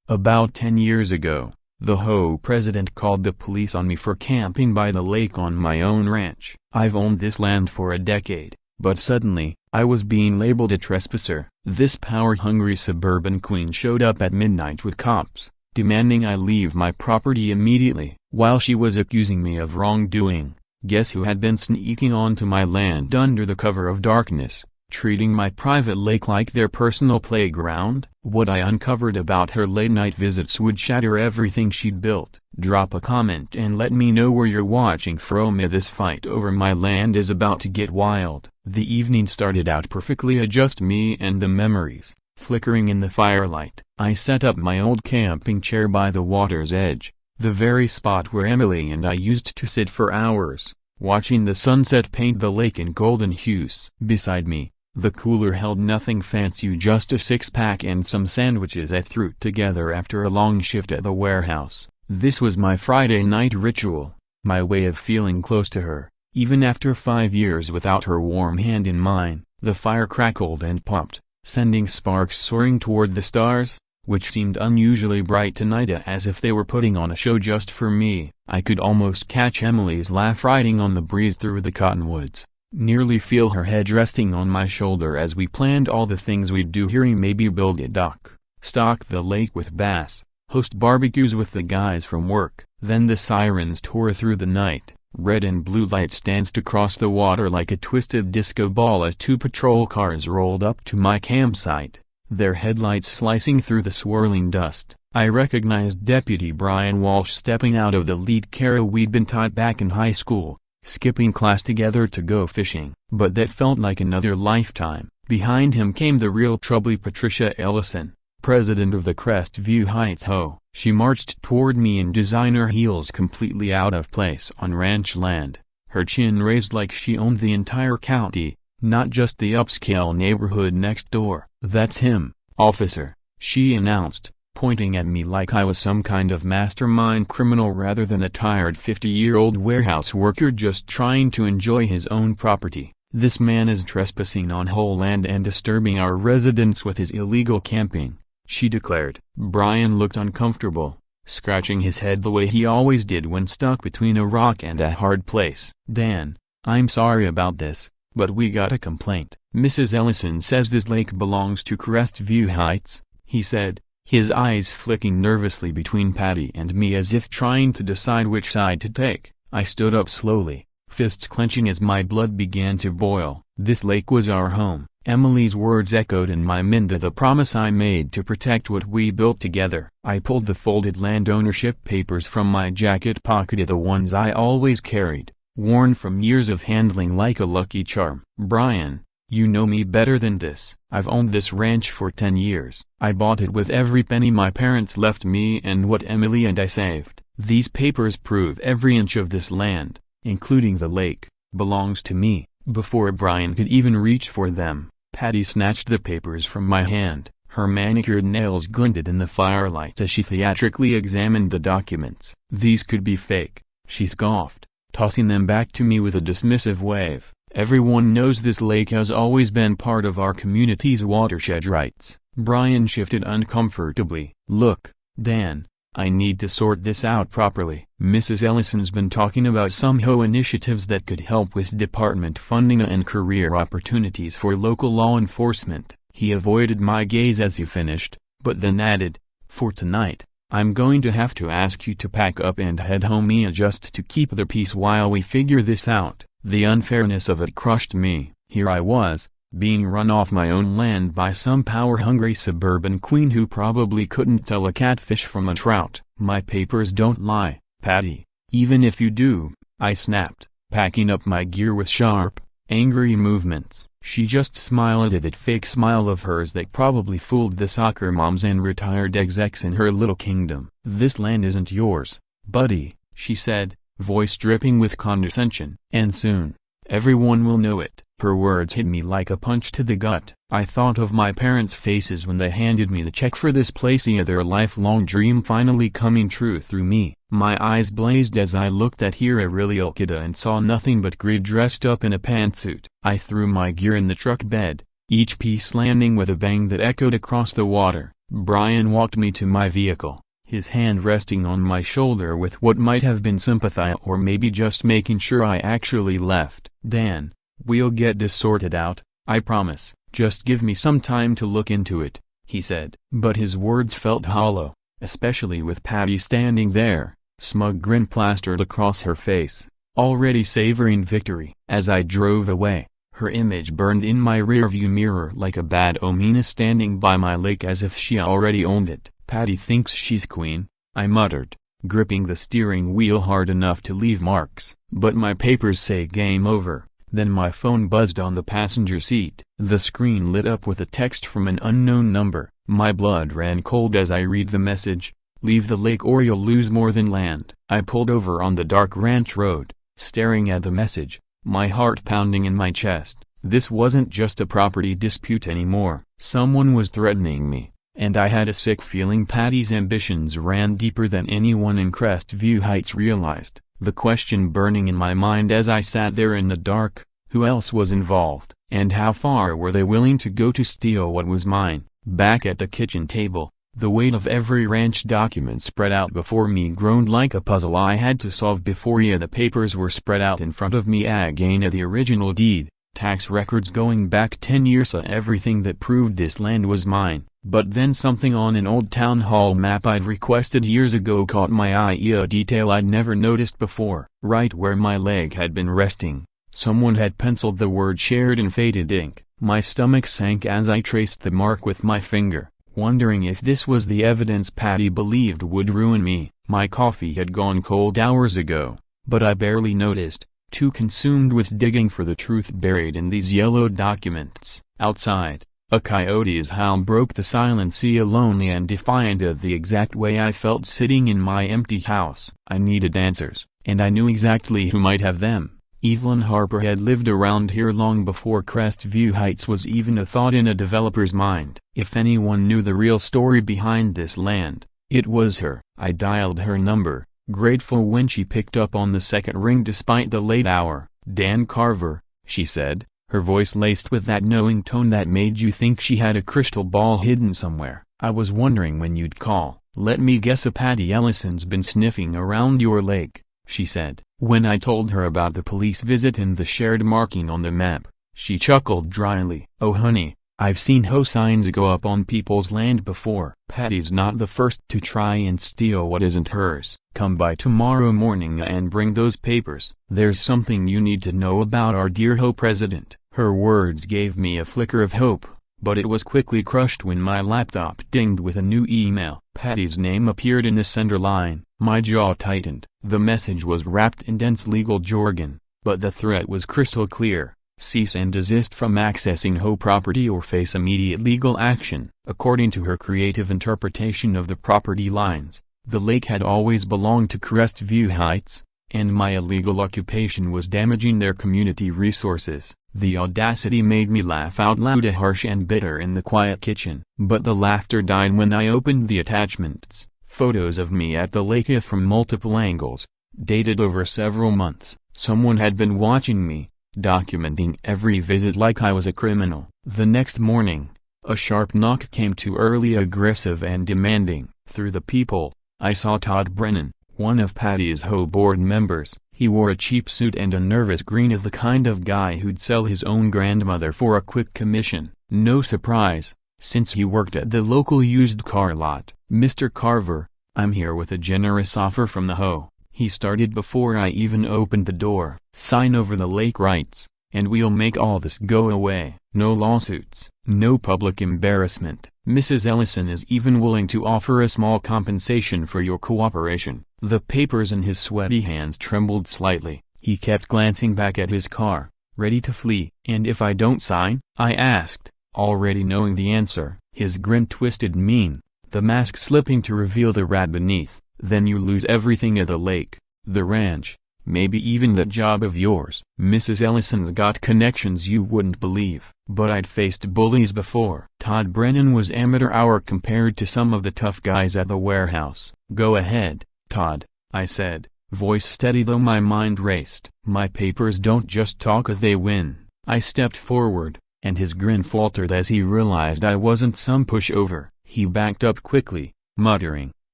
About 10 years ago, the HOA president called the police on me for camping by the lake on my own ranch. I've owned this land for a decade, but suddenly, I was being labeled a trespasser. This power-hungry suburban queen showed up at midnight with cops, demanding I leave my property immediately. While she was accusing me of wrongdoing, guess who had been sneaking onto my land under the cover of darkness, treating my private lake like their personal playground? What I uncovered about her late-night visits would shatter everything she'd built. Drop a comment and let me know where you're watching from. This fight over my land is about to get wild. The evening started out perfectly, just me and the memories, flickering in the firelight. I set up my old camping chair by the water's edge, the very spot where Emily and I used to sit for hours, watching the sunset paint the lake in golden hues. Beside me, the cooler held nothing fancy, just a six-pack and some sandwiches I threw together after a long shift at the warehouse. This was my Friday night ritual, my way of feeling close to her, even after 5 years without her warm hand in mine. The fire crackled and popped, sending sparks soaring toward the stars, which seemed unusually bright tonight, as if they were putting on a show just for me. I could almost catch Emily's laugh riding on the breeze through the cottonwoods, nearly feel her head resting on my shoulder as we planned all the things we'd do here. Maybe build a dock, stock the lake with bass, host barbecues with the guys from work. Then the sirens tore through the night. Red and blue lights danced across the water like a twisted disco ball as 2 patrol cars rolled up to my campsite, their headlights slicing through the swirling dust. I recognized Deputy Brian Walsh stepping out of the lead car. We'd been taught back in high school, skipping class together to go fishing. But that felt like another lifetime. Behind him came the real trouble, Patricia Ellison, president of the Crestview Heights HOA. She marched toward me in designer heels, completely out of place on ranch land, her chin raised like she owned the entire county, not just the upscale neighborhood next door. "That's him, officer," she announced, pointing at me like I was some kind of mastermind criminal rather than a tired 50-year-old warehouse worker just trying to enjoy his own property. "This man is trespassing on HOA land and disturbing our residents with his illegal camping," she declared. Brian looked uncomfortable, scratching his head the way he always did when stuck between a rock and a hard place. "Dan, I'm sorry about this, but we got a complaint. Mrs. Ellison says this lake belongs to Crestview Heights," he said, his eyes flicking nervously between Patty and me as if trying to decide which side to take. I stood up slowly, fists clenching as my blood began to boil. "This lake was our home." Emily's words echoed in my mind, the promise I made to protect what we built together. I pulled the folded land ownership papers from my jacket pocket, the ones I always carried, worn from years of handling like a lucky charm. "Brian, you know me better than this. I've owned this ranch for 10 years. I bought it with every penny my parents left me and what Emily and I saved. These papers prove every inch of this land, including the lake, belongs to me." Before Brian could even reach for them, Patty snatched the papers from my hand. Her manicured nails glinted in the firelight as she theatrically examined the documents. "These could be fake," she scoffed, tossing them back to me with a dismissive wave. "Everyone knows this lake has always been part of our community's watershed rights." Brian shifted uncomfortably. "Look, Dan, I need to sort this out properly. Mrs. Ellison's been talking about some HOA initiatives that could help with department funding and career opportunities for local law enforcement." He avoided my gaze as he finished, but then added, "For tonight, I'm going to have to ask you to pack up and head home just to keep the peace while we figure this out." The unfairness of it crushed me. Here I was, being run off my own land by some power-hungry suburban queen who probably couldn't tell a catfish from a trout. "My papers don't lie, Patty, even if you do," I snapped, packing up my gear with sharp, angry movements. She just smiled at that fake smile of hers that probably fooled the soccer moms and retired execs in her little kingdom. "This land isn't yours, buddy," she said, voice dripping with condescension. "And soon, everyone will know it." Her words hit me like a punch to the gut. I thought of my parents' faces when they handed me the check for this place, their lifelong dream finally coming true through me. My eyes blazed as I looked at Hira Rililkida and saw nothing but greed dressed up in a pantsuit. I threw my gear in the truck bed, each piece landing with a bang that echoed across the water. Brian walked me to my vehicle, his hand resting on my shoulder with what might have been sympathy or maybe just making sure I actually left. "Dan, we'll get this sorted out, I promise. Just give me some time to look into it," he said. But his words felt hollow, especially with Patty standing there, smug grin plastered across her face, already savoring victory. As I drove away, her image burned in my rearview mirror like a bad omen, standing by my lake as if she already owned it. "Patty thinks she's queen," I muttered, gripping the steering wheel hard enough to leave marks. "But my papers say game over." Then my phone buzzed on the passenger seat. The screen lit up with a text from an unknown number. My blood ran cold as I read the message: "Leave the lake or you'll lose more than land." I pulled over on the dark ranch road, staring at the message, my heart pounding in my chest. This wasn't just a property dispute anymore. Someone was threatening me, and I had a sick feeling Patty's ambitions ran deeper than anyone in Crestview Heights realized. The question burning in my mind as I sat there in the dark: who else was involved, and how far were they willing to go to steal what was mine? Back at the kitchen table, the weight of every ranch document spread out before me groaned like a puzzle I had to solve before the papers were spread out in front of me again. The original deed, tax records going back 10 years, everything that proved this land was mine. But then something on an old town hall map I'd requested years ago caught my eye, a detail I'd never noticed before. Right where my leg had been resting, someone had penciled the word shared in faded ink. My stomach sank as I traced the mark with my finger, wondering if this was the evidence Patty believed would ruin me. My coffee had gone cold hours ago, but I barely noticed, too consumed with digging for the truth buried in these yellowed documents. Outside, a coyote's howl broke the silence, lonely and defiant of the exact way I felt sitting in my empty house. I needed answers, and I knew exactly who might have them. Evelyn Harper had lived around here long before Crestview Heights was even a thought in a developer's mind. If anyone knew the real story behind this land, it was her. I dialed her number, grateful when she picked up on the second ring despite the late hour. "Dan Carver," she said, her voice laced with that knowing tone that made you think she had a crystal ball hidden somewhere. "I was wondering when you'd call." "Let me guess, Patty Ellison's been sniffing around your lake," she said. When I told her about the police visit and the shared marking on the map, she chuckled dryly. "Oh honey, I've seen HOA signs go up on people's land before. Patty's not the first to try and steal what isn't hers. Come by tomorrow morning and bring those papers. There's something you need to know about our dear HOA president." Her words gave me a flicker of hope, but it was quickly crushed when my laptop dinged with a new email. Patty's name appeared in the sender line. My jaw tightened. The message was wrapped in dense legal jargon, but the threat was crystal clear: cease and desist from accessing HOA property or face immediate legal action. According to her creative interpretation of the property lines, the lake had always belonged to Crestview Heights, and my illegal occupation was damaging their community resources. The audacity made me laugh out loud, harsh and bitter in the quiet kitchen. But the laughter died when I opened the attachments. Photos of me at the lake from multiple angles, dated over several months. Someone had been watching me, documenting every visit like I was a criminal. The next morning, a sharp knock came too early, aggressive and demanding. Through the peephole, I saw Todd Brennan, one of Patty's HOA board members. He wore a cheap suit and a nervous grin of the kind of guy who'd sell his own grandmother for a quick commission. No surprise, since he worked at the local used car lot. "Mr. Carver, I'm here with a generous offer from the HOA," he started before I even opened the door. "Sign over the lake rights, and we'll make all this go away. No lawsuits, no public embarrassment. Mrs. Ellison is even willing to offer a small compensation for your cooperation." The papers in his sweaty hands trembled slightly. He kept glancing back at his car, ready to flee. "And if I don't sign?" I asked, already knowing the answer. His grin twisted mean, the mask slipping to reveal the rat beneath. "Then you lose everything at the lake, the ranch, maybe even that job of yours. Mrs. Ellison's got connections you wouldn't believe." But I'd faced bullies before. Todd Brennan was amateur hour compared to some of the tough guys at the warehouse. "Go ahead, Todd," I said, voice steady though my mind raced. "My papers don't just talk, they win." I stepped forward, and his grin faltered as he realized I wasn't some pushover. He backed up quickly, muttering,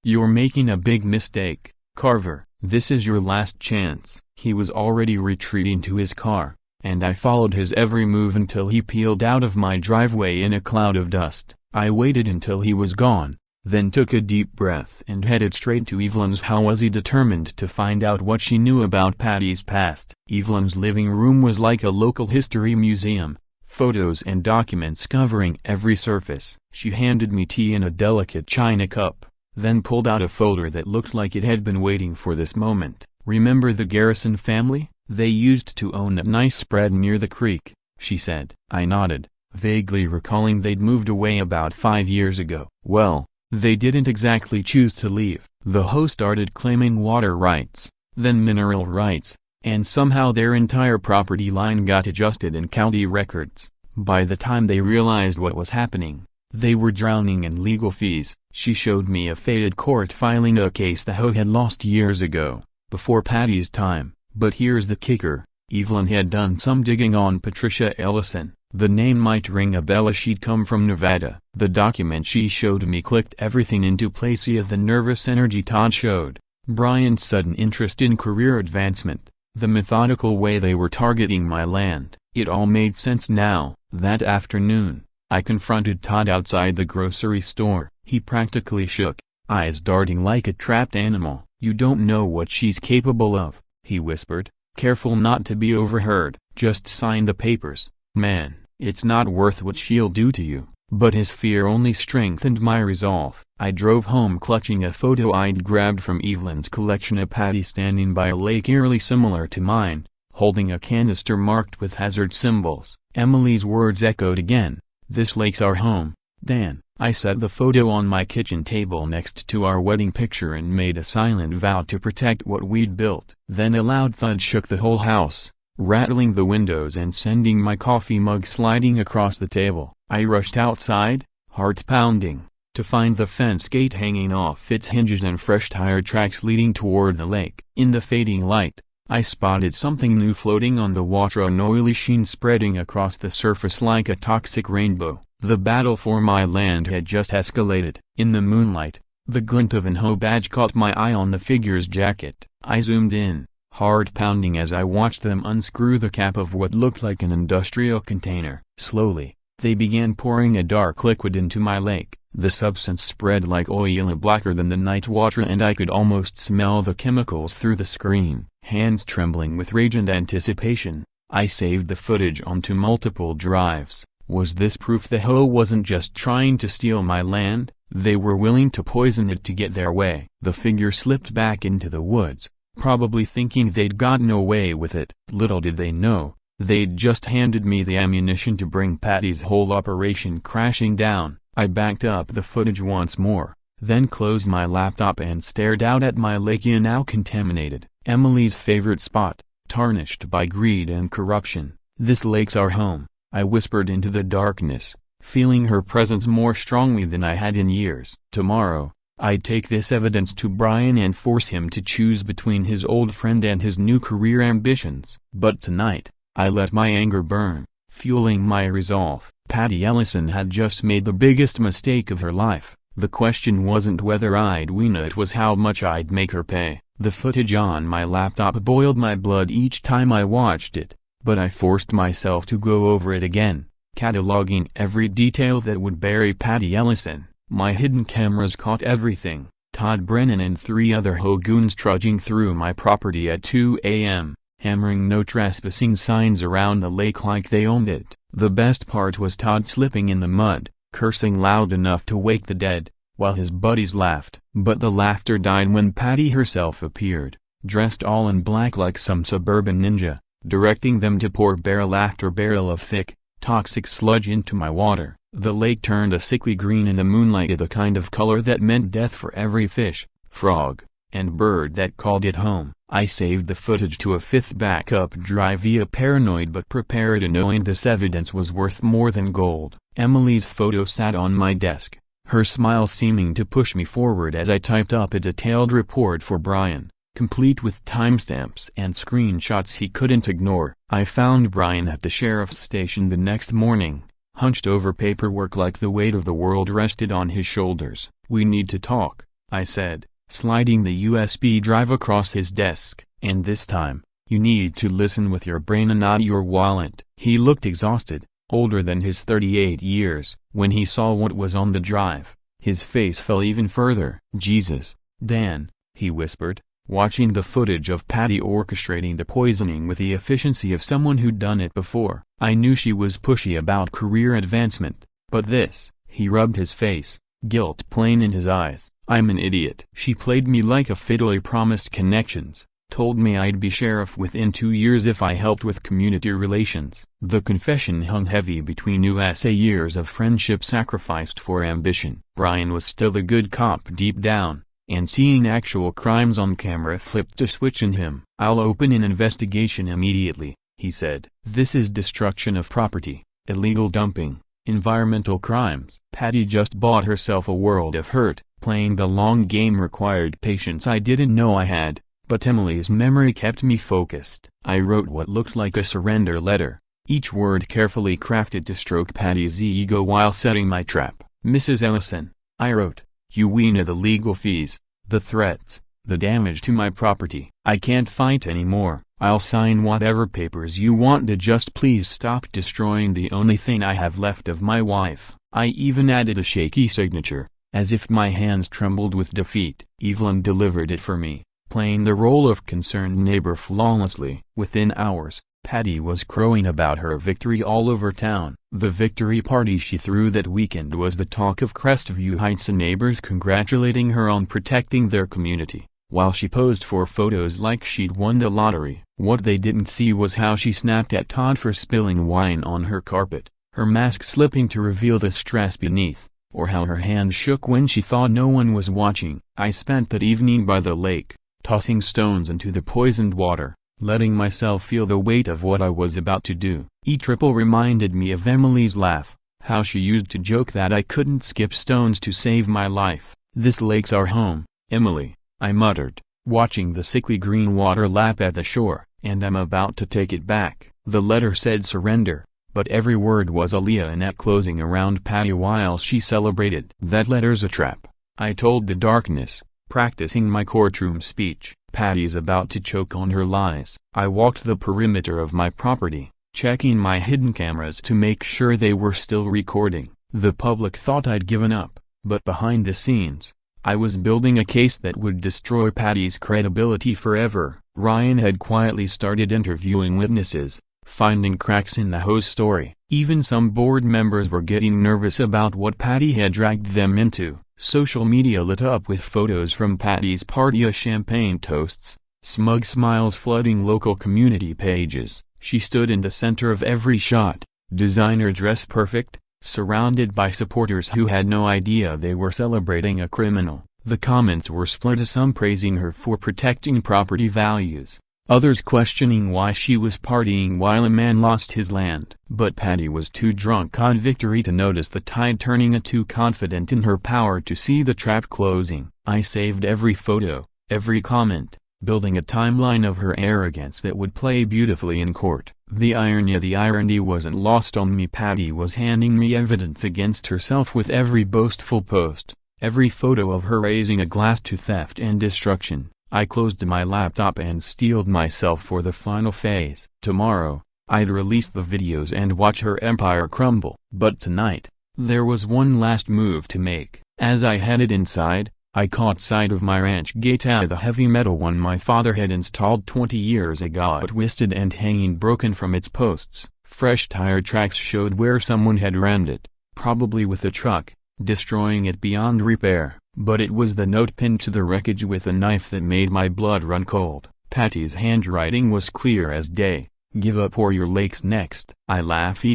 "You're making a big mistake, Carver. This is your last chance." He was already retreating to his car, and I followed his every move until he peeled out of my driveway in a cloud of dust. I waited until he was gone, then took a deep breath and headed straight to Evelyn's house, determined to find out what she knew about Patty's past. Evelyn's living room was like a local history museum, photos and documents covering every surface. She handed me tea in a delicate china cup, then pulled out a folder that looked like it had been waiting for this moment. "Remember the Garrison family? They used to own that nice spread near the creek," she said. I nodded, vaguely recalling they'd moved away about 5 years ago. "Well, they didn't exactly choose to leave. The Ho started claiming water rights, then mineral rights, and somehow their entire property line got adjusted in county records. By the time they realized what was happening, they were drowning in legal fees." She showed me a faded court filing, a case the Ho had lost years ago, before Patty's time. But here's the kicker: Evelyn had done some digging on Patricia Ellison. The name might ring a bell, as she'd come from Nevada. The document she showed me clicked everything into place. The nervous energy Todd showed, Brian's sudden interest in career advancement, the methodical way they were targeting my land. It all made sense now. That afternoon, I confronted Todd outside the grocery store. He practically shook, eyes darting like a trapped animal. "You don't know what she's capable of," he whispered, careful not to be overheard. "Just sign the papers, man. It's not worth what she'll do to you." But his fear only strengthened my resolve. I drove home clutching a photo I'd grabbed from Evelyn's collection of Patty standing by a lake eerily similar to mine, holding a canister marked with hazard symbols. Emily's words echoed again. "This lake's our home, Dan." I set the photo on my kitchen table next to our wedding picture and made a silent vow to protect what we'd built. Then a loud thud shook the whole house, rattling the windows and sending my coffee mug sliding across the table. I rushed outside, heart pounding, to find the fence gate hanging off its hinges and fresh tire tracks leading toward the lake. In the fading light, I spotted something new floating on the water, an oily sheen spreading across the surface like a toxic rainbow. The battle for my land had just escalated. In the moonlight, the glint of an Ho badge caught my eye on the figure's jacket. I zoomed in, heart pounding as I watched them unscrew the cap of what looked like an industrial container. Slowly, they began pouring a dark liquid into my lake. The substance spread like oil, blacker than the night water, and I could almost smell the chemicals through the screen. Hands trembling with rage and anticipation, I saved the footage onto multiple drives. Was this proof the Ho wasn't just trying to steal my land? They were willing to poison it to get their way. The figure slipped back into the woods, probably thinking they'd gotten away with it. Little did they know, they'd just handed me the ammunition to bring Patty's whole operation crashing down. I backed up the footage once more, then closed my laptop and stared out at my lake, now contaminated. Emily's favorite spot, tarnished by greed and corruption. "This lake's our home," I whispered into the darkness, feeling her presence more strongly than I had in years. Tomorrow, I'd take this evidence to Brian and force him to choose between his old friend and his new career ambitions. But tonight, I let my anger burn, fueling my resolve. Patty Ellison had just made the biggest mistake of her life. The question wasn't whether I'd win, it was how much I'd make her pay. The footage on my laptop boiled my blood each time I watched it, but I forced myself to go over it again, cataloging every detail that would bury Patty Ellison. My hidden cameras caught everything: Todd Brennan and 3 other Ho goons trudging through my property at 2 a.m., hammering no trespassing signs around the lake like they owned it. The best part was Todd slipping in the mud, cursing loud enough to wake the dead, while his buddies laughed. But the laughter died when Patty herself appeared, dressed all in black like some suburban ninja, directing them to pour barrel after barrel of thick, toxic sludge into my water. The lake turned a sickly green in the moonlight, the kind of color that meant death for every fish, frog, and bird that called it home. I saved the footage to a 5th backup drive, paranoid but prepared, knowing this evidence was worth more than gold. Emily's photo sat on my desk, her smile seeming to push me forward as I typed up a detailed report for Brian, complete with timestamps and screenshots he couldn't ignore. I found Brian at the sheriff's station the next morning, hunched over paperwork like the weight of the world rested on his shoulders. "We need to talk," I said, sliding the USB drive across his desk, "and this time, you need to listen with your brain and not your wallet." He looked exhausted, older than his 38 years. When he saw what was on the drive, his face fell even further. "Jesus, Dan," he whispered, watching the footage of Patty orchestrating the poisoning with the efficiency of someone who'd done it before. I knew she was pushy about career advancement, but this, he rubbed his face, guilt plain in his eyes. "I'm an idiot. She played me like a fiddler, promised connections, told me I'd be sheriff within 2 years if I helped with community relations." The confession hung heavy between USA years of friendship sacrificed for ambition. Brian was still a good cop deep down, and seeing actual crimes on camera flipped a switch in him. "I'll open an investigation immediately," he said. "This is destruction of property, illegal dumping, environmental crimes." Patty just bought herself a world of hurt. Playing the long game required patience I didn't know I had, but Emily's memory kept me focused. I wrote what looked like a surrender letter, each word carefully crafted to stroke Patty's ego while setting my trap. "Mrs. Ellison," I wrote, "you know the legal fees, the threats, the damage to my property. I can't fight anymore. I'll sign whatever papers you want to just please stop destroying the only thing I have left of my wife." I even added a shaky signature, as if my hands trembled with defeat. Evelyn delivered it for me, playing the role of concerned neighbor flawlessly. Within hours, Patty was crowing about her victory all over town. The victory party she threw that weekend was the talk of Crestview Heights, and neighbors congratulating her on protecting their community, while she posed for photos like she'd won the lottery. What they didn't see was how she snapped at Todd for spilling wine on her carpet, her mask slipping to reveal the stress beneath, or how her hand shook when she thought no one was watching. I spent that evening by the lake, tossing stones into the poisoned water, letting myself feel the weight of what I was about to do. Triple reminded me of Emily's laugh, how she used to joke that I couldn't skip stones to save my life. "This lake's our home, Emily," I muttered, watching the sickly green water lap at the shore, "and I'm about to take it back." The letter said surrender, but every word was a Leonette closing around Patty while she celebrated. "That letter's a trap," I told the darkness, practicing my courtroom speech. "Patty's about to choke on her lies." I walked the perimeter of my property, checking my hidden cameras to make sure they were still recording. The public thought I'd given up, but behind the scenes, I was building a case that would destroy Patty's credibility forever. Ryan had quietly started interviewing witnesses, finding cracks in the HOA's story. Even some board members were getting nervous about what Patty had dragged them into. Social media lit up with photos from Patty's party, champagne toasts, smug smiles flooding local community pages. She stood in the center of every shot, designer dress perfect, surrounded by supporters who had no idea they were celebrating a criminal. The comments were split, some praising her for protecting property values, others questioning why she was partying while a man lost his land. But Patty was too drunk on victory to notice the tide turning and too confident in her power to see the trap closing. I saved every photo, every comment, building a timeline of her arrogance that would play beautifully in court. The irony wasn't lost on me. Patty was handing me evidence against herself with every boastful post, every photo of her raising a glass to theft and destruction. I closed my laptop and steeled myself for the final phase. Tomorrow, I'd release the videos and watch her empire crumble. But tonight, there was one last move to make. As I headed inside, I caught sight of my ranch gate, the heavy metal one my father had installed 20 years ago, twisted and hanging broken from its posts. Fresh tire tracks showed where someone had rammed it, probably with a truck, destroying it beyond repair. But it was the note pinned to the wreckage with a knife that made my blood run cold. Patty's handwriting was clear as day. "Give up or your lake's next." I laughed,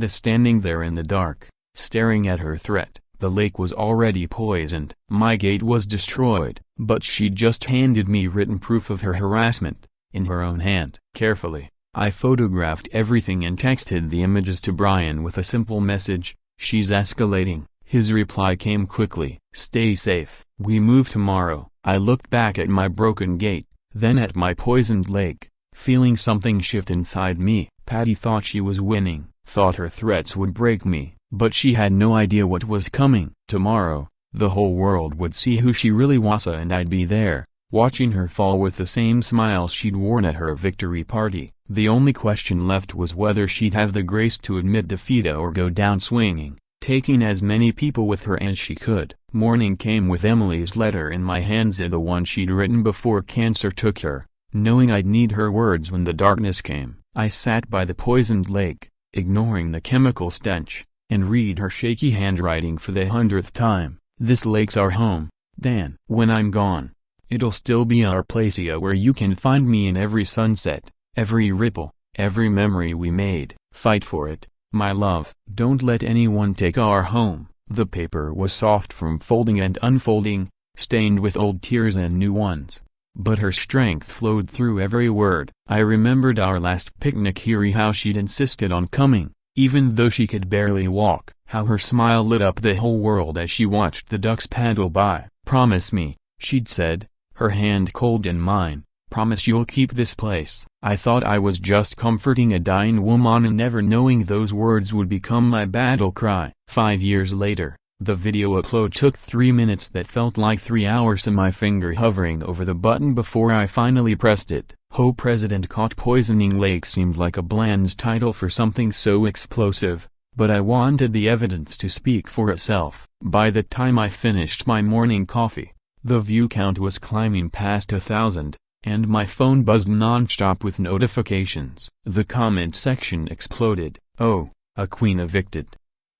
standing there in the dark, staring at her threat. The lake was already poisoned. My gate was destroyed, but she just handed me written proof of her harassment, in her own hand. Carefully, I photographed everything and texted the images to Brian with a simple message: "She's escalating." His reply came quickly: "Stay safe. We move tomorrow." I looked back at my broken gate, then at my poisoned lake, feeling something shift inside me. Patty thought she was winning. thought her threats would break me, but she had no idea what was coming. Tomorrow, the whole world would see who she really was, and I'd be there, watching her fall with the same smile she'd worn at her victory party. The only question left was whether she'd have the grace to admit defeat or go down swinging, taking as many people with her as she could. Morning came with Emily's letter in my hands, the one she'd written before cancer took her. Knowing I'd need her words when the darkness came, I sat by the poisoned lake, ignoring the chemical stench, and read her shaky handwriting for the 100th time. This lake's our home, Dan. When I'm gone, it'll still be our place here, where you can find me in every sunset, every ripple, every memory we made. Fight for it, my love. Don't let anyone take our home. The paper was soft from folding and unfolding, stained with old tears and new ones. But her strength flowed through every word. I remembered our last picnic here, how she'd insisted on coming, even though she could barely walk, how her smile lit up the whole world as she watched the ducks paddle by. Promise me, she'd said, her hand cold in mine, promise you'll keep this place. I thought I was just comforting a dying woman, and never knowing those words would become my battle cry. 5 years later, the video upload took 3 minutes that felt like 3 hours, and my finger hovering over the button before I finally pressed it. HOA President Caught Poisoning Lake seemed like a bland title for something so explosive, but I wanted the evidence to speak for itself. By the time I finished my morning coffee, the view count was climbing past 1,000, and my phone buzzed non-stop with notifications. The comment section exploded. "Oh, a queen evicted,"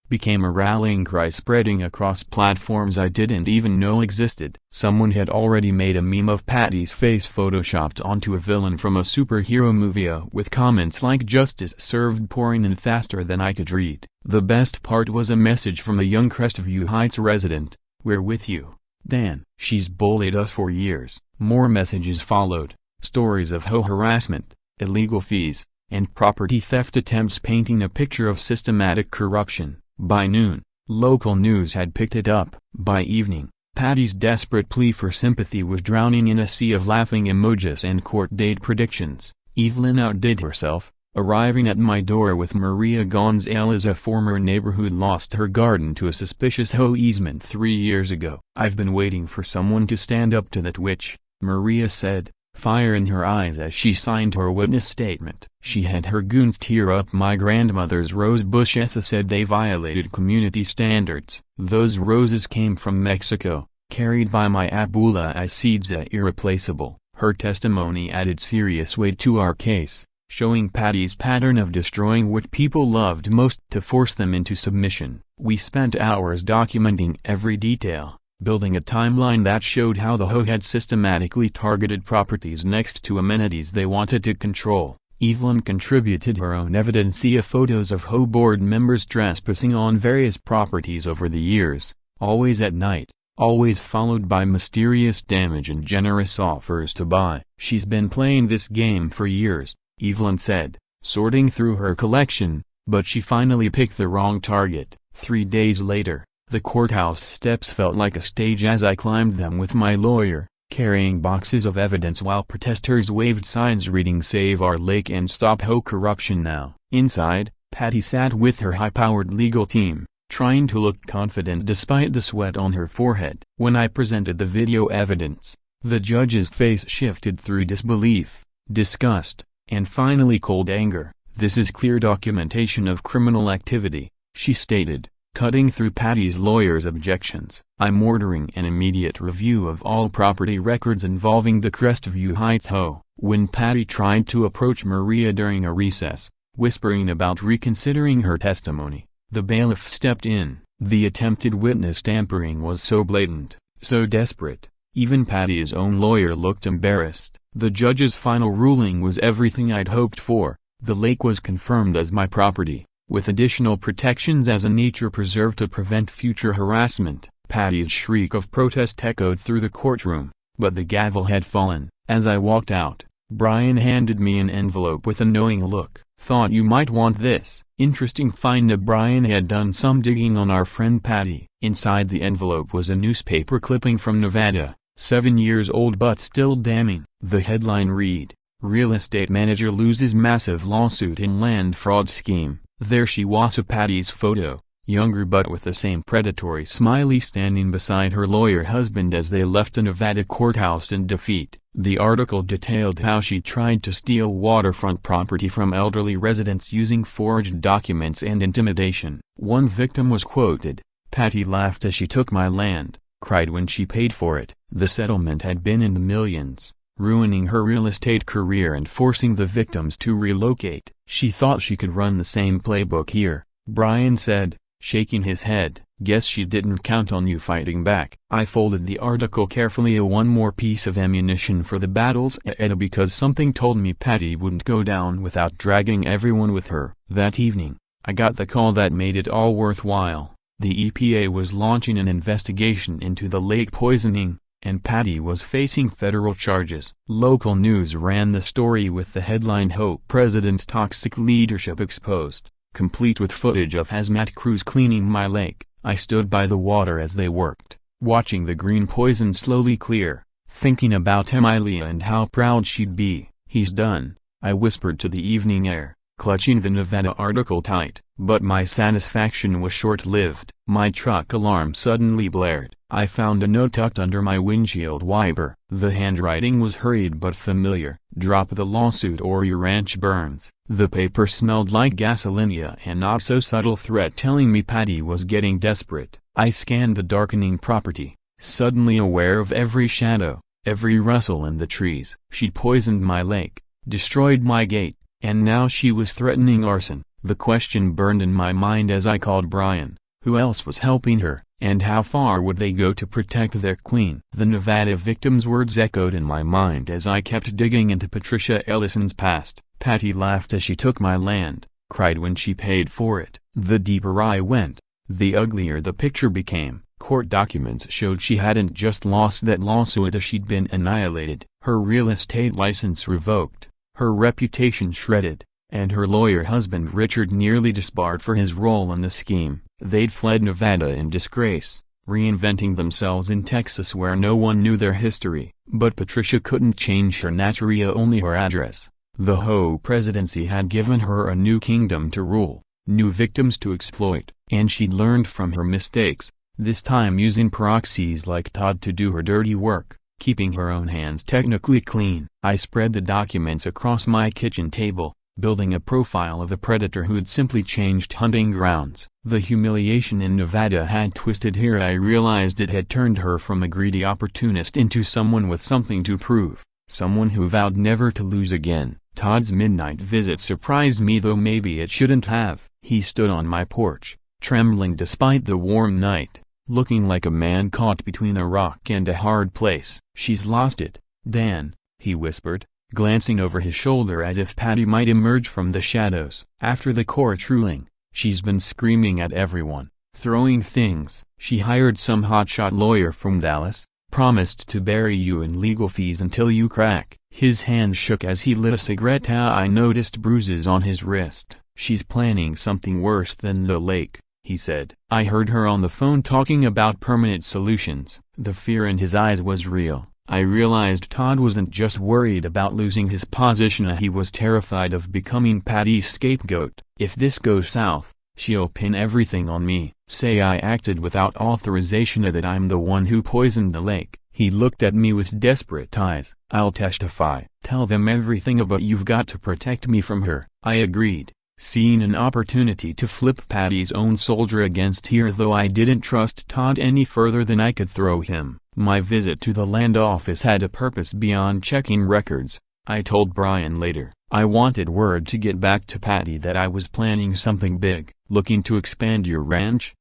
became a rallying cry spreading across platforms I didn't even know existed. Someone had already made a meme of Patty's face photoshopped onto a villain from a superhero movie, with comments like "justice served" pouring in faster than I could read. The best part was a message from a young Crestview Heights resident: "We're with you, Dan. She's bullied us for years." More messages followed, stories of HOA harassment, illegal fees, and property theft attempts, painting a picture of systematic corruption. By noon, local news had picked it up. By evening, Patty's desperate plea for sympathy was drowning in a sea of laughing emojis and court date predictions. Evelyn outdid herself, arriving at my door with Maria Gonzalez, a former neighbor who'd lost her garden to a suspicious HOA easement 3 years ago. "I've been waiting for someone to stand up to that witch," Maria said, fire in her eyes as she signed her witness statement. She had her goons tear up my grandmother's rose bushes, said they violated community standards. Those roses came from Mexico, carried by my Abula Isidza, irreplaceable. Her testimony added serious weight to our case, showing Patty's pattern of destroying what people loved most to force them into submission. We spent hours documenting every detail, building a timeline that showed how the HOA had systematically targeted properties next to amenities they wanted to control. Evelyn contributed her own evidence via photos of HOA board members trespassing on various properties over the years, always at night, always followed by mysterious damage and generous offers to buy. "She's been playing this game for years," Evelyn said, sorting through her collection, but she finally picked the wrong target. 3 days later, the courthouse steps felt like a stage as I climbed them with my lawyer, carrying boxes of evidence while protesters waved signs reading "Save Our Lake" and "Stop HOA Corruption Now." Inside, Patty sat with her high-powered legal team, trying to look confident despite the sweat on her forehead. When I presented the video evidence, the judge's face shifted through disbelief, disgust, and finally cold anger. "This is clear documentation of criminal activity," she stated, cutting through Patty's lawyer's objections. "I'm ordering an immediate review of all property records involving the Crestview Heights HOA." When Patty tried to approach Maria during a recess, whispering about reconsidering her testimony, the bailiff stepped in. The attempted witness tampering was so blatant, so desperate, even Patty's own lawyer looked embarrassed. The judge's final ruling was everything I'd hoped for. The lake was confirmed as my property, with additional protections as a nature preserve to prevent future harassment. Patty's shriek of protest echoed through the courtroom, but the gavel had fallen. As I walked out, Brian handed me an envelope with a knowing look. "Thought you might want this." Interesting find. Brian had done some digging on our friend Patty. Inside the envelope was a newspaper clipping from Nevada, 7 years old but still damning. The headline read, "Real estate manager loses massive lawsuit in land fraud scheme." There she was, Patty's photo, younger but with the same predatory smiley, standing beside her lawyer husband as they left a Nevada courthouse in defeat. The article detailed how she tried to steal waterfront property from elderly residents using forged documents and intimidation. One victim was quoted, "Patty laughed as she took my land, cried when she paid for it." The settlement had been in the millions, ruining her real estate career and forcing the victims to relocate. She thought she could run the same playbook here, Brian said, shaking his head. "Guess she didn't count on you fighting back." I folded the article carefully, one more piece of ammunition for the battles ahead, because something told me Patty wouldn't go down without dragging everyone with her. That evening, I got the call that made it all worthwhile. The EPA was launching an investigation into the lake poisoning, and Patty was facing federal charges. Local news ran the story with the headline, "HOA President's Toxic Leadership Exposed," complete with footage of hazmat crews cleaning my lake. I stood by the water as they worked, watching the green poison slowly clear, thinking about Emilia and how proud she'd be. "He's done," I whispered to the evening air, clutching the Nevada article tight. But my satisfaction was short-lived. My truck alarm suddenly blared. I found a note tucked under my windshield wiper. The handwriting was hurried but familiar. "Drop the lawsuit or your ranch burns." The paper smelled like gasoline, and not so subtle threat telling me Patty was getting desperate. I scanned the darkening property, suddenly aware of every shadow, every rustle in the trees. She'd poisoned my lake, destroyed my gate, and now she was threatening arson. The question burned in my mind as I called Brian. Who else was helping her, and how far would they go to protect their queen? The Nevada victim's words echoed in my mind as I kept digging into Patricia Ellison's past. "Patty laughed as she took my land, cried when she paid for it." The deeper I went, the uglier the picture became. Court documents showed she hadn't just lost that lawsuit, she'd been annihilated, her real estate license revoked, her reputation shredded, and her lawyer husband Richard nearly disbarred for his role in the scheme. They'd fled Nevada in disgrace, reinventing themselves in Texas where no one knew their history. But Patricia couldn't change her natria, only her address. The HOA presidency had given her a new kingdom to rule, new victims to exploit, and she'd learned from her mistakes, this time using proxies like Todd to do her dirty work, keeping her own hands technically clean. I spread the documents across my kitchen table, building a profile of a predator who'd simply changed hunting grounds. The humiliation in Nevada had twisted her. I realized it had turned her from a greedy opportunist into someone with something to prove, someone who vowed never to lose again. Todd's midnight visit surprised me, though maybe it shouldn't have. He stood on my porch, trembling despite the warm night, looking like a man caught between a rock and a hard place. "She's lost it, Dan," he whispered, glancing over his shoulder as if Patty might emerge from the shadows. "After the court ruling, she's been screaming at everyone, throwing things. She hired some hotshot lawyer from Dallas, promised to bury you in legal fees until you crack." His hand shook as he lit a cigarette. I noticed bruises on his wrist. "She's planning something worse than the lake," he said. I heard her on the phone talking about permanent solutions. The fear in his eyes was real. I realized Todd wasn't just worried about losing his position, he was terrified of becoming Patty's scapegoat. "If this goes south, she'll pin everything on me, say I acted without authorization, that I'm the one who poisoned the lake." He looked at me with desperate eyes. "I'll testify. Tell them everything, but you've got to protect me from her." I agreed, seeing an opportunity to flip Patty's own soldier against her, though I didn't trust Todd any further than I could throw him. My visit to the land office had a purpose beyond checking records, I told Brian later. I wanted word to get back to Patty that I was planning something big. "Looking to expand your ranch?"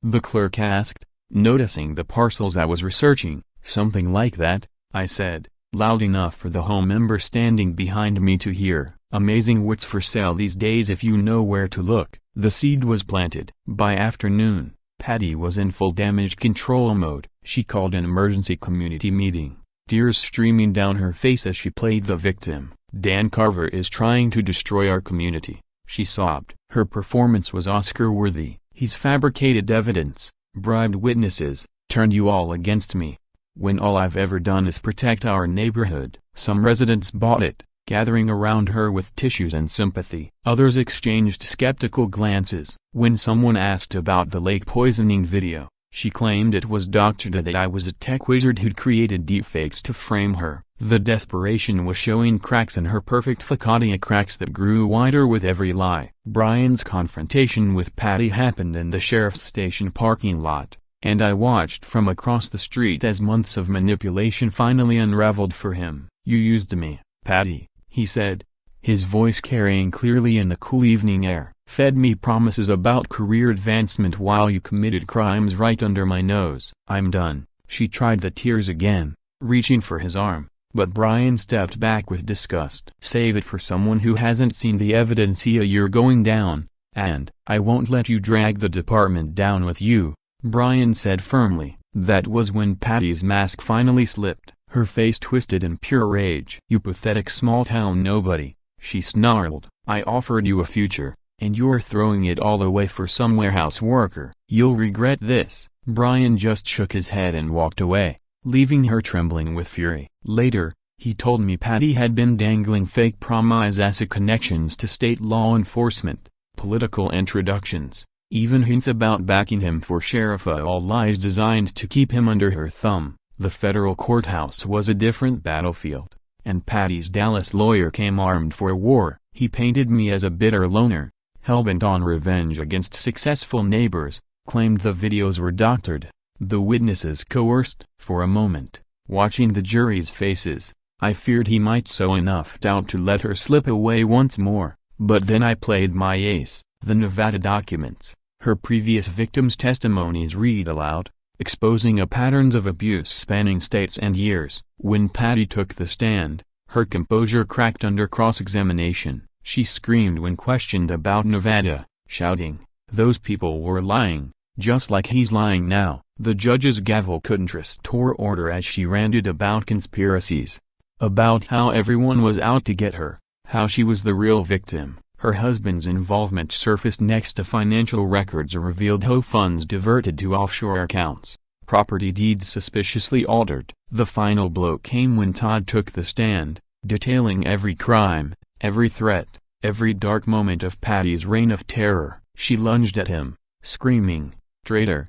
the clerk asked, noticing the parcels I was researching. "Something like that," I said, loud enough for the home member standing behind me to hear. "Amazing what's for sale these days if you know where to look." The seed was planted. By afternoon, Patty was in full damage control mode. She called an emergency community meeting, tears streaming down her face as she played the victim. "Dan Carver is trying to destroy our community," she sobbed. Her performance was Oscar-worthy. "He's fabricated evidence, bribed witnesses, turned you all against me, when all I've ever done is protect our neighborhood. Some residents bought it, gathering around her with tissues and sympathy. Others exchanged skeptical glances. When someone asked about the lake poisoning video, she claimed it was doctored, that I was a tech wizard who'd created deepfakes to frame her. The desperation was showing cracks in her perfect facade, cracks that grew wider with every lie. Brian's confrontation with Patty happened in the sheriff's station parking lot, and I watched from across the street as months of manipulation finally unraveled for him. "You used me, Patty," he said, his voice carrying clearly in the cool evening air. "Fed me promises about career advancement while you committed crimes right under my nose." "I'm done." She tried the tears again, reaching for his arm, but Brian stepped back with disgust. "Save it for someone who hasn't seen the evidence. You're going down, and I won't let you drag the department down with you," Brian said firmly. That was when Patty's mask finally slipped, her face twisted in pure rage. "You pathetic small-town nobody," she snarled. "I offered you a future, and you're throwing it all away for some warehouse worker. You'll regret this." Brian just shook his head and walked away, leaving her trembling with fury. Later, he told me Patty had been dangling fake promise connections to state law enforcement, political introductions, even hints about backing him for sheriff, all lies designed to keep him under her thumb. The federal courthouse was a different battlefield, and Patty's Dallas lawyer came armed for war. He painted me as a bitter loner, hellbent on revenge against successful neighbors, claimed the videos were doctored, the witnesses coerced. For a moment, watching the jury's faces, I feared he might sow enough doubt to let her slip away once more. But then I played my ace, the Nevada documents, her previous victims' testimonies read aloud, exposing a patterns of abuse spanning states and years. When Patty took the stand, her composure cracked under cross-examination. She screamed when questioned about Nevada, shouting, "Those people were lying, just like he's lying now." The judge's gavel couldn't restore order as she ranted about conspiracies, about how everyone was out to get her, how she was the real victim. Her husband's involvement surfaced next to financial records revealed HOA funds diverted to offshore accounts, property deeds suspiciously altered. The final blow came when Todd took the stand, detailing every crime, every threat, every dark moment of Patty's reign of terror. She lunged at him, screaming, "Traitor!"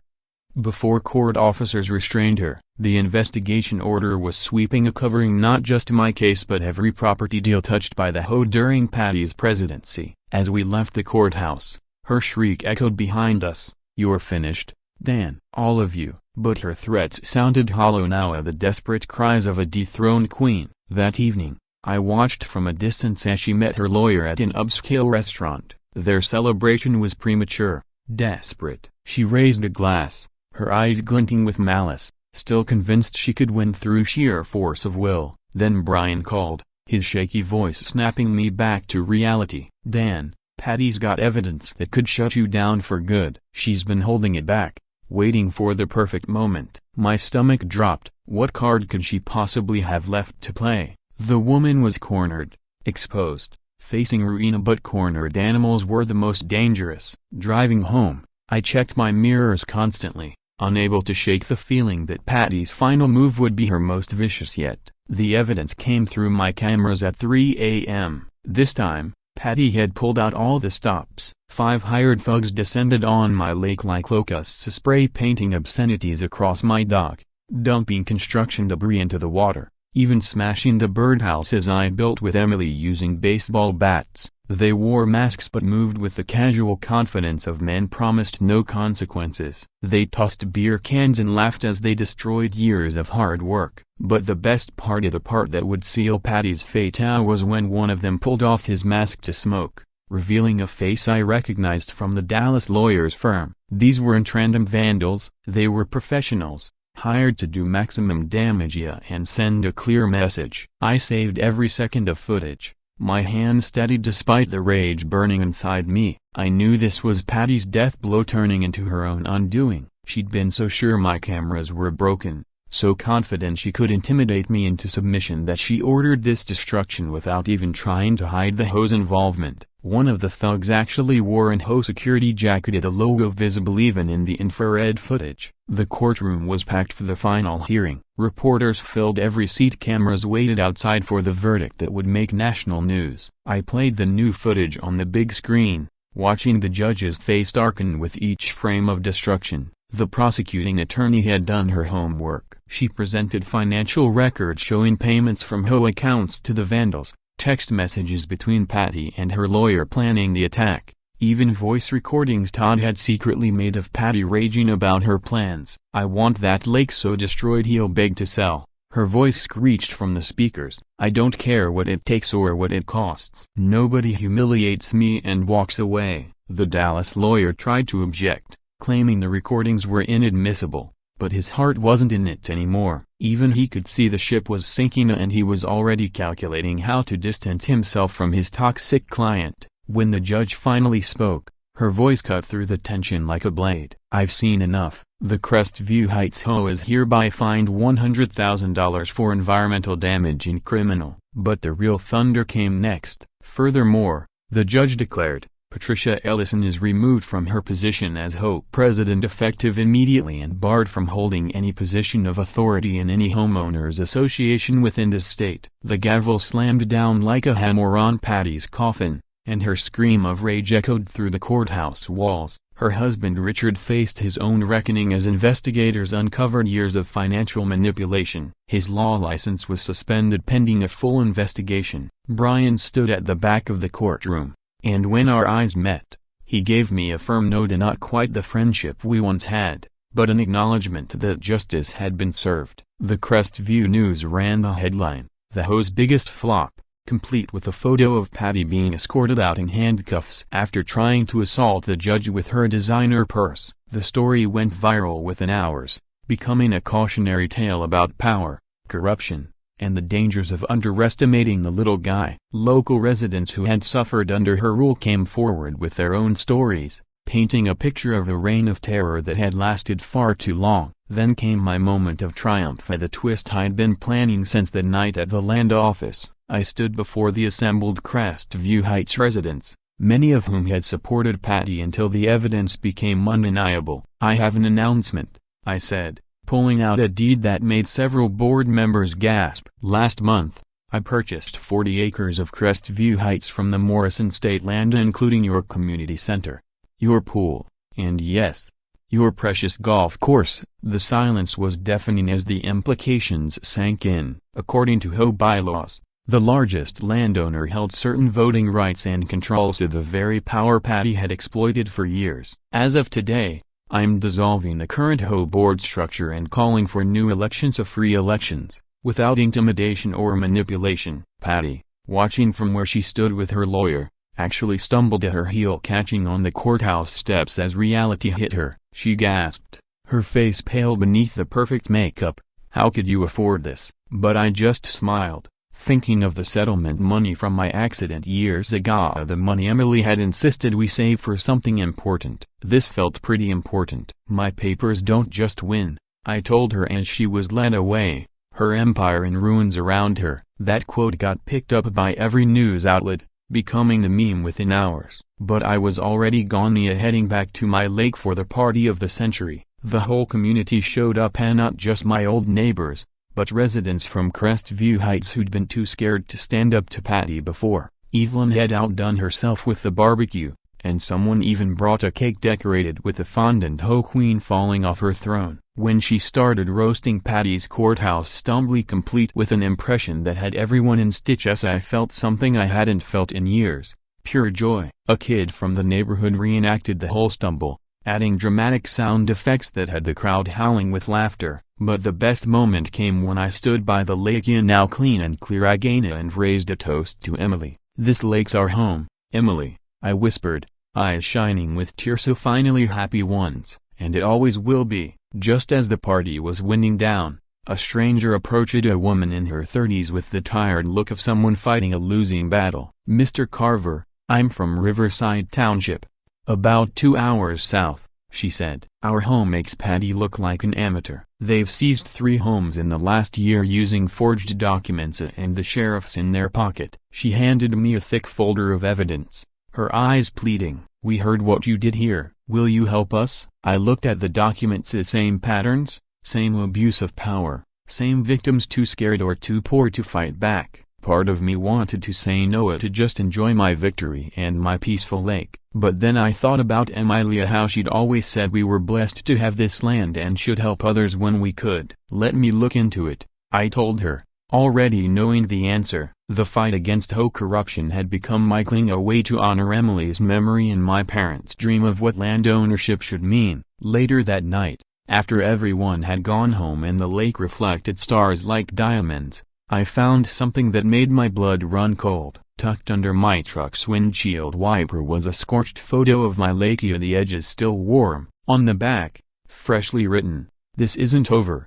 Before court officers restrained her, the investigation order was sweeping, covering not just my case but every property deal touched by the HOA during Patty's presidency. As we left the courthouse, her shriek echoed behind us, "You're finished, Dan, all of you." But her threats sounded hollow now, the desperate cries of a dethroned queen. That evening, I watched from a distance as she met her lawyer at an upscale restaurant. Their celebration was premature, desperate. She raised a glass, her eyes glinting with malice, still convinced she could win through sheer force of will. Then Brian called, his shaky voice snapping me back to reality. "Dan, Patty's got evidence that could shut you down for good. She's been holding it back, waiting for the perfect moment." My stomach dropped. What card could she possibly have left to play? The woman was cornered, exposed, facing ruin. But cornered animals were the most dangerous. Driving home, I checked my mirrors constantly, unable to shake the feeling that Patty's final move would be her most vicious yet. The evidence came through my cameras at 3 a.m. This time, Patty had pulled out all the stops. 5 hired thugs descended on my lake like locusts, spray painting obscenities across my dock, dumping construction debris into the water, even smashing the birdhouses I built with Emily using baseball bats. They wore masks but moved with the casual confidence of men promised no consequences. They tossed beer cans and laughed as they destroyed years of hard work. But the best part, the part that would seal Patty's fate, was when one of them pulled off his mask to smoke, revealing a face I recognized from the Dallas lawyer's firm. These weren't random vandals, they were professionals, hired to do maximum damage and send a clear message. I saved every second of footage, my hand steadied despite the rage burning inside me. I knew this was Patty's death blow turning into her own undoing. She'd been so sure my cameras were broken, so confident she could intimidate me into submission that she ordered this destruction without even trying to hide the HOA's involvement. One of the thugs actually wore an HOA security jacket, the logo visible even in the infrared footage. The courtroom was packed for the final hearing. Reporters filled every seat, cameras waited outside for the verdict that would make national news. I played the new footage on the big screen, watching the judge's face darken with each frame of destruction. The prosecuting attorney had done her homework. She presented financial records showing payments from HOA accounts to the vandals, text messages between Patty and her lawyer planning the attack, even voice recordings Todd had secretly made of Patty raging about her plans. "I want that lake so destroyed he'll beg to sell," her voice screeched from the speakers. "I don't care what it takes or what it costs." "Nobody humiliates me and walks away," the Dallas lawyer tried to object, claiming the recordings were inadmissible, but his heart wasn't in it anymore. Even he could see the ship was sinking and he was already calculating how to distance himself from his toxic client. When the judge finally spoke, her voice cut through the tension like a blade. "I've seen enough. The Crestview Heights HOA is hereby fined $100,000 for environmental damage and criminal." But the real thunder came next. Furthermore, the judge declared, Patricia Ellison is removed from her position as HOA president effective immediately and barred from holding any position of authority in any homeowners association within the state. The gavel slammed down like a hammer on Patty's coffin, and her scream of rage echoed through the courthouse walls. Her husband Richard faced his own reckoning as investigators uncovered years of financial manipulation. His law license was suspended pending a full investigation. Brian stood at the back of the courtroom, and when our eyes met, he gave me a firm no, to not quite the friendship we once had, but an acknowledgement that justice had been served. The Crestview News ran the headline, "The HOA's biggest flop," complete with a photo of Patty being escorted out in handcuffs after trying to assault the judge with her designer purse. The story went viral within hours, becoming a cautionary tale about power, corruption, and the dangers of underestimating the little guy. Local residents who had suffered under her rule came forward with their own stories, painting a picture of a reign of terror that had lasted far too long. Then came my moment of triumph at the twist I'd been planning since the night at the land office. I stood before the assembled Crestview Heights residents, many of whom had supported Patty until the evidence became undeniable. "I have an announcement," I said, pulling out a deed that made several board members gasp. "Last month, I purchased 40 acres of Crestview Heights from the Morrison State Land, including your community center, your pool, and yes, your precious golf course." The silence was deafening as the implications sank in. According to HOA bylaws, the largest landowner held certain voting rights and controls of the very power Patty had exploited for years. "As of today, I'm dissolving the current HOA board structure and calling for new elections of free elections, without intimidation or manipulation." Patty, watching from where she stood with her lawyer, actually stumbled at her heel, catching on the courthouse steps as reality hit her. She gasped, her face pale beneath the perfect makeup. "How could you afford this?" But I just smiled, thinking of the settlement money from my accident years ago, the money Emily had insisted we save for something important. This felt pretty important. "My papers don't just win," I told her as she was led away, her empire in ruins around her. That quote got picked up by every news outlet, becoming the meme within hours. But I was already gone, heading back to my lake for the party of the century. The whole community showed up, and not just my old neighbors, but residents from Crestview Heights who'd been too scared to stand up to Patty before. Evelyn had outdone herself with the barbecue, and someone even brought a cake decorated with the fondant HOA queen falling off her throne. When she started roasting Patty's courthouse stumbly, complete with an impression that had everyone in stitches, I felt something I hadn't felt in years, pure joy. A kid from the neighborhood reenacted the whole stumble, adding dramatic sound effects that had the crowd howling with laughter. But the best moment came when I stood by the lake, now clean and clear again, and raised a toast to Emily. "This lake's our home, Emily," I whispered, eyes shining with tears, "so finally happy ones, and it always will be." Just as the party was winding down, a stranger approached, a woman in her 30s with the tired look of someone fighting a losing battle. "Mr. Carver, I'm from Riverside Township, about 2 hours south," she said. "Our home makes Patty look like an amateur." They've seized 3 homes in the last year using forged documents and the sheriff's in their pocket. She handed me a thick folder of evidence, her eyes pleading. We heard what you did here. Will you help us? I looked at the documents. The same patterns, same abuse of power, same victims too scared or too poor to fight back. Part of me wanted to say no to just enjoy my victory and my peaceful lake. But then I thought about Emilia, how she'd always said we were blessed to have this land and should help others when we could. Let me look into it, I told her, already knowing the answer. The fight against HOA corruption had become my clinging away to honor Emily's memory and my parents' dream of what land ownership should mean. Later that night, after everyone had gone home and the lake reflected stars like diamonds, I found something that made my blood run cold. Tucked under my truck's windshield wiper was a scorched photo of my lake, the edges still warm. On the back, freshly written, "This isn't over.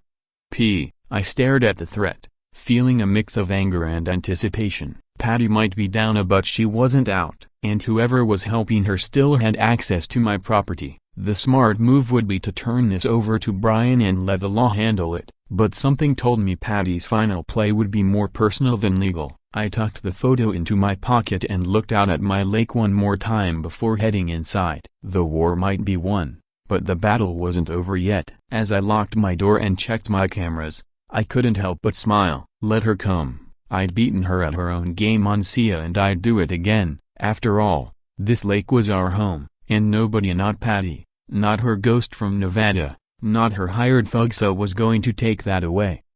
P." I stared at the threat, feeling a mix of anger and anticipation. Patty might be down, but she wasn't out, and whoever was helping her still had access to my property. The smart move would be to turn this over to Brian and let the law handle it, but something told me Patty's final play would be more personal than legal. I tucked the photo into my pocket and looked out at my lake one more time before heading inside. The war might be won, but the battle wasn't over yet. As I locked my door and checked my cameras, I couldn't help but smile. Let her come. I'd beaten her at her own game on Sia, and I'd do it again. After all, this lake was our home, and nobody, not Patty, not her ghost from Nevada, not her hired thugsa, was going to take that away.